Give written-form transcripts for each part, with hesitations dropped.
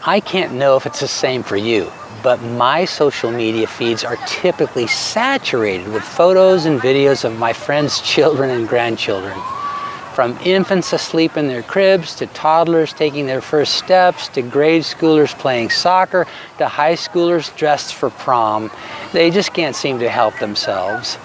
I can't know if it's the same for you, but my social media feeds are typically saturated with photos and videos of my friends' children and grandchildren. From infants asleep in their cribs, to toddlers taking their first steps, to grade schoolers playing soccer, to high schoolers dressed for prom. They just can't seem to help themselves.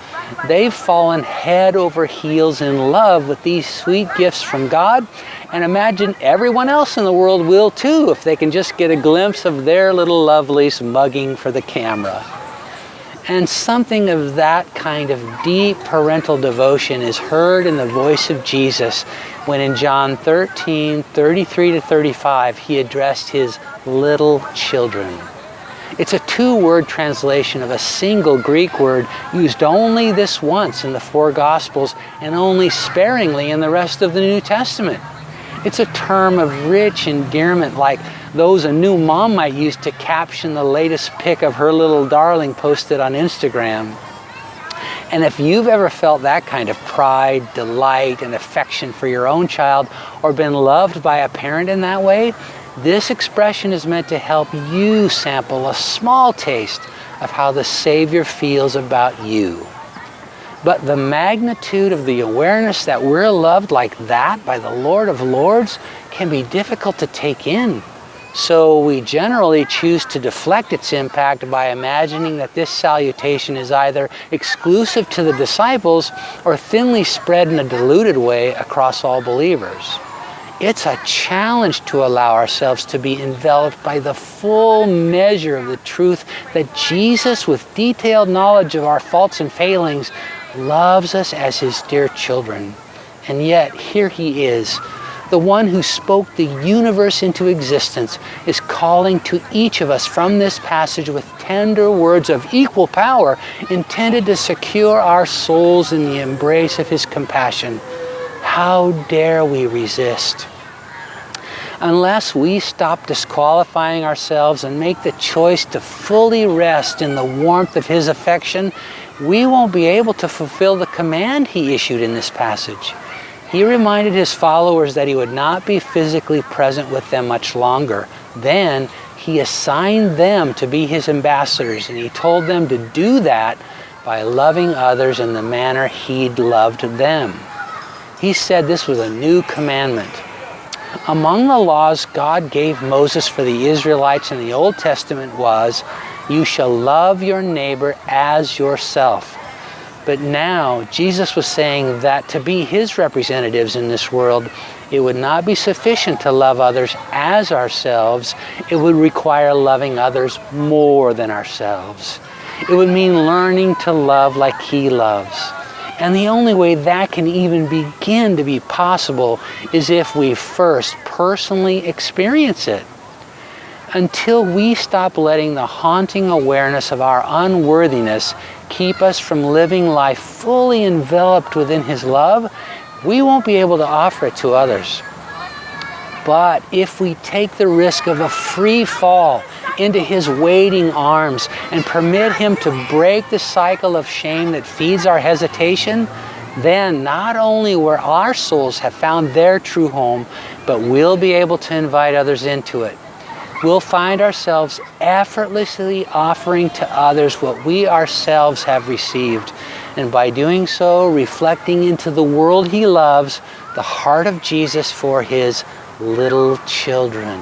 They've fallen head over heels in love with these sweet gifts from God, and imagine everyone else in the world will too if they can just get a glimpse of their little lovelies mugging for the camera. And something of that kind of deep parental devotion is heard in the voice of Jesus when in John 13:33-35 he addressed his little children. It's a two-word translation of a single Greek word used only this once in the four Gospels and only sparingly in the rest of the New Testament. It's a term of rich endearment like those a new mom might use to caption the latest pic of her little darling posted on Instagram. And if you've ever felt that kind of pride, delight, and affection for your own child, or been loved by a parent in that way, this expression is meant to help you sample a small taste of how the Savior feels about you. But the magnitude of the awareness that we're loved like that by the Lord of Lords can be difficult to take in. So we generally choose to deflect its impact by imagining that this salutation is either exclusive to the disciples or thinly spread in a diluted way across all believers. It's a challenge to allow ourselves to be enveloped by the full measure of the truth that Jesus, with detailed knowledge of our faults and failings, loves us as his dear children. And yet, here he is, the one who spoke the universe into existence, is calling to each of us from this passage with tender words of equal power intended to secure our souls in the embrace of his compassion. How dare we resist? Unless we stop disqualifying ourselves and make the choice to fully rest in the warmth of his affection, we won't be able to fulfill the command he issued in this passage. He reminded his followers that he would not be physically present with them much longer. Then he assigned them to be his ambassadors, and he told them to do that by loving others in the manner he'd loved them. He said this was a new commandment. Among the laws God gave Moses for the Israelites in the Old Testament was, "You shall love your neighbor as yourself." But now Jesus was saying that to be his representatives in this world, it would not be sufficient to love others as ourselves. It would require loving others more than ourselves. It would mean learning to love like he loves. And the only way that can even begin to be possible is if we first personally experience it. Until we stop letting the haunting awareness of our unworthiness keep us from living life fully enveloped within his love, we won't be able to offer it to others. But if we take the risk of a free fall into his waiting arms and permit him to break the cycle of shame that feeds our hesitation, then not only will our souls have found their true home, but we'll be able to invite others into it. We'll find ourselves effortlessly offering to others what we ourselves have received, and by doing so, reflecting into the world he loves the heart of Jesus for his little children.